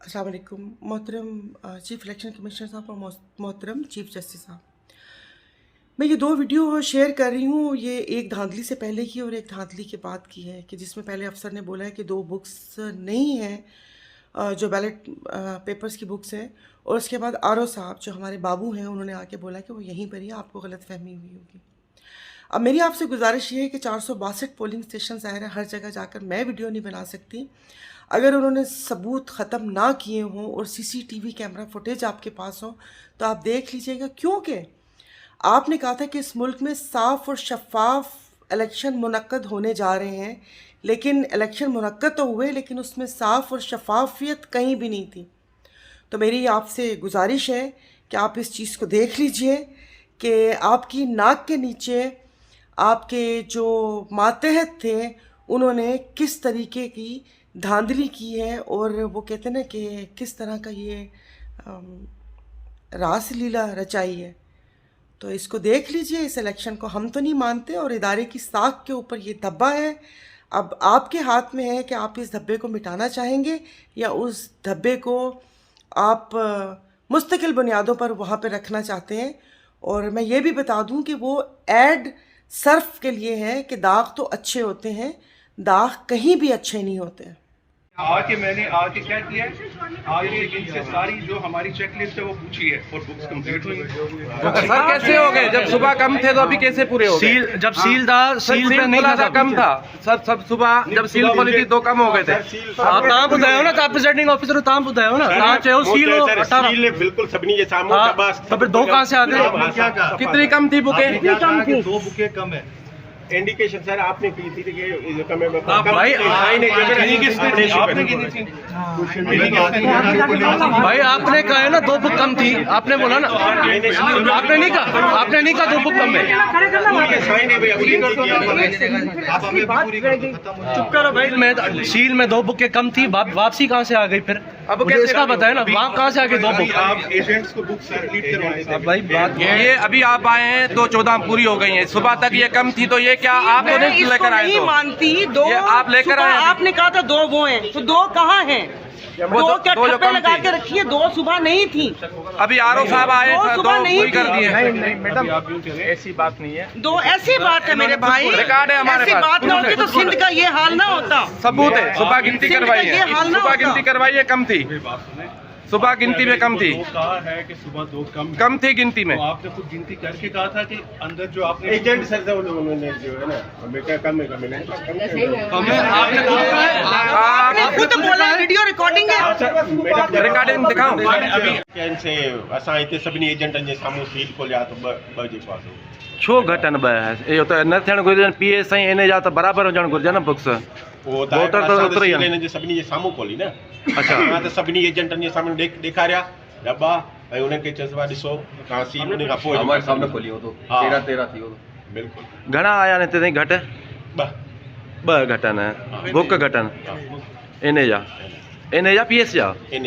अस्सलाम वालेकुम मोहतरम चीफ़ इलेक्शन कमिश्नर साहब और मोहतरम चीफ़ जस्टिस साहब, मैं ये 2 वीडियो शेयर कर रही हूँ। ये एक धांधली से पहले की और एक धांधली के बाद की है कि जिसमें पहले अफसर ने बोला है कि 2 बुक्स नहीं हैं जो बैलेट पेपर्स की बुक्स हैं, और उसके बाद आरओ साहब जो हमारे बाबू हैं उन्होंने आके बोला कि वो यहीं पर ही, आपको गलतफहमी हुई होगी। अब मेरी आपसे गुजारिश ये है कि 462 पोलिंग स्टेशन ज़ाहिर है हर जगह जाकर मैं वीडियो नहीं बना सकती। अगर उन्होंने सबूत ख़त्म ना किए हों और सीसीटीवी कैमरा फुटेज आपके पास हो तो आप देख लीजिएगा, क्योंकि आपने कहा था कि इस मुल्क में साफ़ और शफाफ इलेक्शन मुनक्कद होने जा रहे हैं, लेकिन इलेक्शन मुनक्कद तो हुए लेकिन उसमें साफ़ और शफाफियत कहीं भी नहीं थी। तो मेरी आपसे गुजारिश है कि आप इस चीज़ को देख लीजिए कि आपकी नाक के नीचे आपके जो मातहत थे उन्होंने किस तरीके की धांधली की है, और वो कहते हैं ना कि किस तरह का ये रास लीला रचाई है। तो इसको देख लीजिए, इस इलेक्शन को हम तो नहीं मानते और इदारे की साख के ऊपर ये धब्बा है। अब आपके हाथ में है कि आप इस धब्बे को मिटाना चाहेंगे या उस धब्बे को आप मुस्तकिल बुनियादों पर वहाँ पे रखना चाहते हैं। और मैं ये भी बता दूं कि वो ऐड सर्फ के लिए है कि दाग तो अच्छे होते हैं, दाग कहीं भी अच्छे नहीं होते हैं। आके मैंने आके क्या किया है, आगे इनसे सारी जो हमारी चेक लिस्ट है वो पूछी है और बुक्स कंप्लीट हुई। सर कैसे हो गए? जब सुबह कम थे तो अभी कैसे पूरे हो गए? जब सील पे नहीं था कम था सर, सब सुबह जब सील खोली थी 2 कम हो गए थे। तव्हां ॿुधायो न, तव्हां प्रेसिडिंग ऑफिसर तव्हां ॿुधायो न, तव्हां चयो सील हो 18 बिल्कुल सभी के सामने तो फिर 2 कहाँ से आ गए? कितनी कम थी बुकें? 2 बुकें कम है। इंडिकेशन सर आपने की थी कि कम भाई भाई आपने कहा है ना 2 बुक कम थी, आपने बोला ना, आपने नहीं कहा 2 बुक कम है। चुप करो भाई, मैं सील में 2 बुकें कम थी, वापसी कहाँ से आ गई फिर? अब मुझे इसका बताया ना, वहाँ कहाँ से आ गई 2 बुक? आप एजेंट्स को बुक्स कंप्लीट करवाए भाई बात ये अभी आप आए हैं तो 14 पूरी हो गई हैं, सुबह तक ये कम थी, तो ये क्या आप तो नहीं लेकर आए? नहीं मानती, 2 आप लेकर आए? आपने कहा था 2 वो हैं, तो 2 कहाँ हैं? 2 क्या ठप्पे लगा के रखी है? 2 सुबह नहीं थी। अभी आरओ साहब आए दो तो सुबह 2 नहीं पूरी कर थी। दिए। नहीं मैडम, ऐसी बात नहीं है। 2 ऐसी बात है मेरे भाई, रिकॉर्ड है हमारे ऐसी पास। बात ना होती तो सिंध का ये हाल ना होता। सबूत है, सुबह गिनती सिंध का करवाई ये है, हाल ना सुबह होता। गिनती करवाई है, कम थी, सुबह गिनती में कम थी, कहा है कि सुबह 2 कम थी गिनती में। तो आपने खुद गिनती करके कहा था कि अंदर जो आपने एजेंट सर जो है ना हमें क्या कम है आपने खुद बोला, वीडियो रिकॉर्डिंग है। रिकॉर्डिंग दिखाओ। इनसे असां हिते सभिनी एजेंटनि जे साम्हूं सील खोलिया त ॿ जे पास छो घटनि 2? इहो त न थियणु घुरिजनि, PS ऐं इन जा त बराबरि हुजणु घुरिजे न बुक्स। वो वोटर तो उतरी है। हिननि जे सभिनी जे साम्हूं खोली न। अच्छा, मां त सभिनी एजेंटनि जे साम्हूं ॾेखारिया दॿा ऐं उन्हनि खे चइसि आहे ॾिसो तव्हां सील उन खां पोइ हमारे सामने खोली हो तो हाँ। 13 थी हो तो बिल्कुलु घणा आया आहिनि हिते ताईं? घटि 2 घटि आहिनि, बुक घटि आहिनि, इन जा PS जा। इन